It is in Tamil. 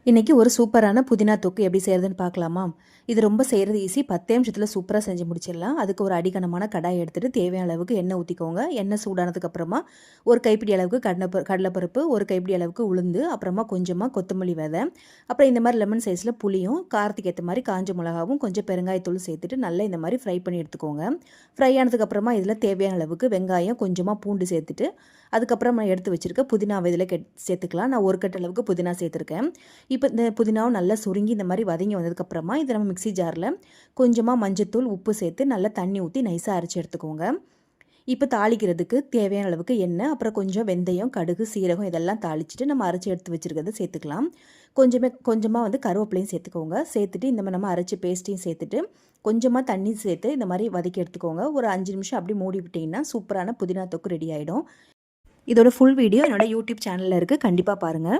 இன்றைக்கி ஒரு சூப்பரான புதினா தொக்கு எப்படி செய்கிறதுன்னு பார்க்கலாமா? இது ரொம்ப செய்கிறது ஈஸி. 10 நிமிஷத்தில் சூப்பராக செஞ்சு முடிச்சிடலாம். அதுக்கு ஒரு அடிகனமான கடாய் எடுத்துகிட்டு தேவையான அளவுக்கு எண்ணெய் ஊற்றிக்கோங்க. எண்ணெய் சூடானதுக்கப்புறமா ஒரு கைப்பிடி அளவுக்கு கடலைப்பருப்பு, ஒரு கைப்பிடி அளவுக்கு உளுந்து, அப்புறமா கொஞ்சமாக கொத்தமல்லி விதை, அப்புறம் இந்த மாதிரி லெமன் சைஸில் புளியும், காரத்துக்கு ஏற்ற மாதிரி காஞ்ச மிளகாவும், கொஞ்சம் பெருங்காயத்தூள் சேர்த்துட்டு நல்லா இந்த மாதிரி ஃப்ரை பண்ணி எடுத்துக்கோங்க. ஃப்ரை ஆனதுக்கப்புறமா இதில் தேவையான அளவுக்கு வெங்காயம், கொஞ்சமாக பூண்டு சேர்த்துட்டு அதுக்கப்புறம் நான் எடுத்து வச்சுருக்க புதினாவை இதில் சேர்த்துக்கலாம். நான் ஒரு கட்டு அளவுக்கு புதினா சேர்த்துருக்கேன். இப்போ இந்த புதினாவும் நல்லா சுருங்கி இந்த மாதிரி வதங்கி வந்ததுக்கப்புறமா இதை நம்ம மிக்ஸி ஜாரில் கொஞ்சமாக மஞ்சத்தூள், உப்பு சேர்த்து நல்லா தண்ணி ஊற்றி நைஸாக அரைச்சி எடுத்துக்கோங்க. இப்போ தாளிக்கிறதுக்கு தேவையான அளவுக்கு எண்ணெய், அப்புறம் கொஞ்சம் வெந்தயம், கடுகு, சீரகம் இதெல்லாம் தாளிச்சிட்டு நம்ம அரைச்சி எடுத்து வச்சுருக்கிறத சேர்த்துக்கலாம். கொஞ்சமாக வந்து கருவேப்பிலையும் சேர்த்துக்கோங்க. சேர்த்துட்டு இந்த மாதிரி நம்ம அரைச்சி பேஸ்ட்டையும் சேர்த்துட்டு கொஞ்சமாக தண்ணி சேர்த்து இந்த மாதிரி வதக்கி எடுத்துக்கோங்க. ஒரு 5 நிமிஷம் அப்படி மூடி விட்டிங்கன்னா சூப்பரான புதினா தொக்கு ரெடி ஆகிடும். இதோட ஃபுல் வீடியோ என்னோட யூடியூப் சேனலில் இருக்குது, கண்டிப்பாக பாருங்கள்.